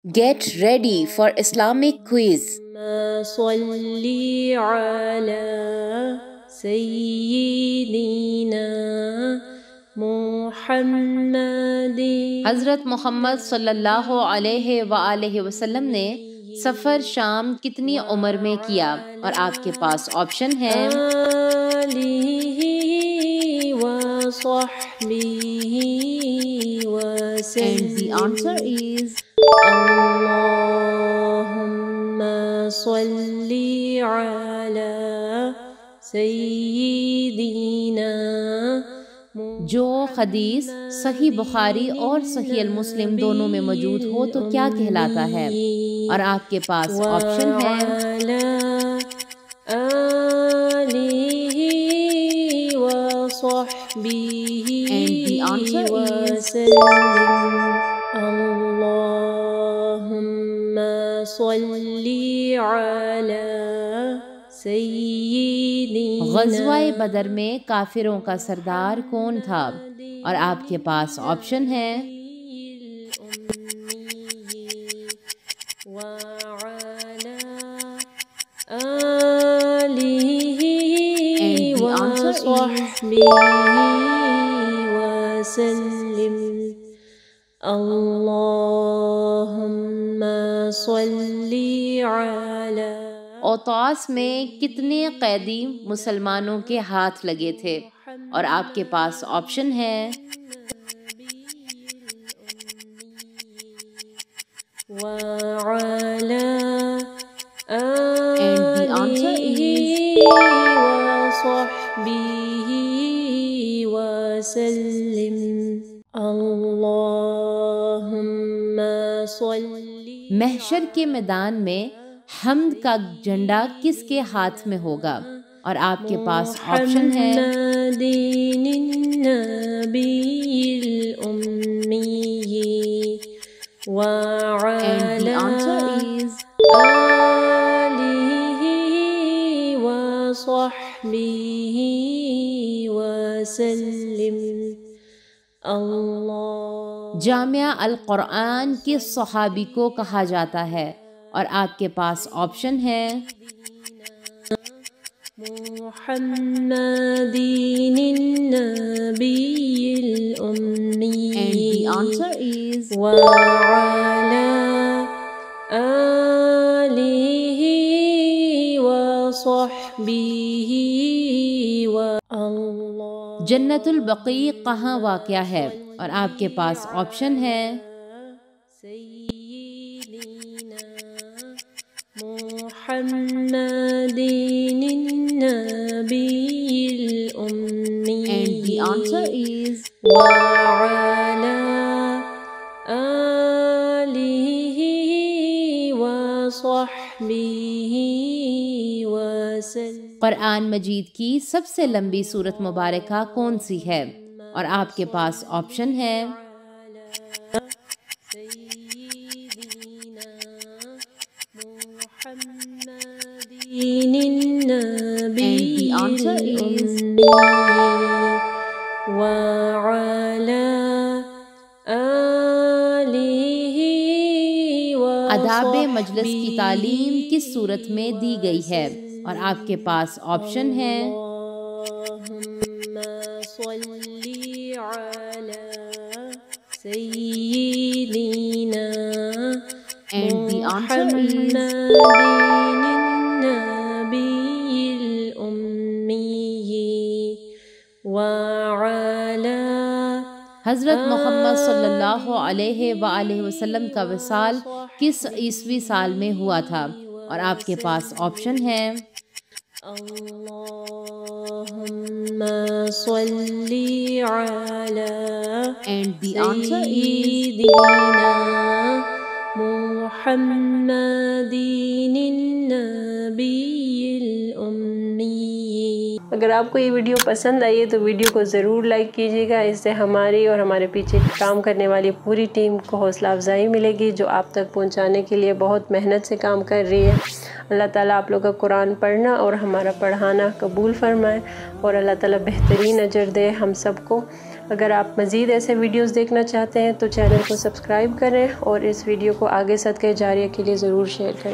Get ready for Islamic quiz. صلِّ على سيدنا محمد۔ حضرت محمد صلی اللہ علیہ وآلہ وسلم نے سفر شام کتنی عمر میں کیا؟ اور آپ کے پاس آپشن ہے آلہ وصحبہ وسلم۔ and the answer is اللہم صلی علی سیدنا۔ جو حدیث صحیح بخاری اور صحیح المسلم دونوں میں موجود ہو تو کیا کہلاتا ہے؟ اور آپ کے پاس آپشن ہے and the answer is اللہم صلی علی سیدنا۔ غزوہ بدر میں کافروں کا سردار کون تھا؟ اور آپ کے پاس آپشن ہے وسلم۔ اللہم صلی علی۔ اوطاس میں کتنے قیدی مسلمانوں کے ہاتھ لگے تھے؟ اور آپ کے پاس آپشن ہے وعلى and the answer is وصحبه وسلم۔ اللہم صلی۔ محشر کے میدان میں حمد کا جھنڈا کس کے ہاتھ میں ہوگا؟ اور آپ کے پاس آپشن ہے محمد النبی الأمی and the answer وعلى is آلہ وصحبہ وسلم۔ اللہ جامعہ القرآن کس صحابی کو کہا جاتا ہے؟ اور آپ کے پاس آپشن ہے محمد النبی الأمی and the answer is وعلى آلہ وصحبہ واللہ۔ جنت البقیع کہاں واقع ہے؟ اور آپ کے پاس آپشن ہے سیدنا محمد النبی الأمی and the answer is وعلى آلہ وصحبہ وسلم۔ قرآن مجید کی سب سے لمبی سورت مبارکہ کون سی ہے؟ اور آپ کے پاس آپشن ہے النبی and the answer is وعلى آلہ آداب مجلس کی تعلیم کس صورت میں دی گئی ہے؟ اور آپ کے پاس آپشن ہے اللہم صلی علی سیدنا and the answer is النبی الأمی وعلى حضرت محمد صلی اللہ علیہ وآلہ وسلم کا وصال کس عیسوی سال میں ہوا تھا؟ اور آپ کے پاس آپشن ہے اللہم صلی علی and the answer is سیدنا محمد النبی الأمی۔ اگر آپ کو یہ ویڈیو پسند آئی ہے تو ویڈیو کو ضرور لائک کیجیے گا، اس سے ہماری اور ہمارے پیچھے کام کرنے والی پوری ٹیم کو حوصلہ افزائی ملے گی جو آپ تک پہنچانے کے لیے بہت محنت سے کام کر رہی ہے۔ اللہ تعالیٰ آپ لوگ کا قرآن پڑھنا اور ہمارا پڑھانا قبول فرمائے اور اللہ تعالیٰ بہترین اجر دے ہم سب کو۔ اگر آپ مزید ایسے ویڈیوز دیکھنا چاہتے ہیں تو چینل کو سبسکرائب کریں اور اس ویڈیو کو آگے صدقہ جاریہ کے لیے ضرور شیئر کریں۔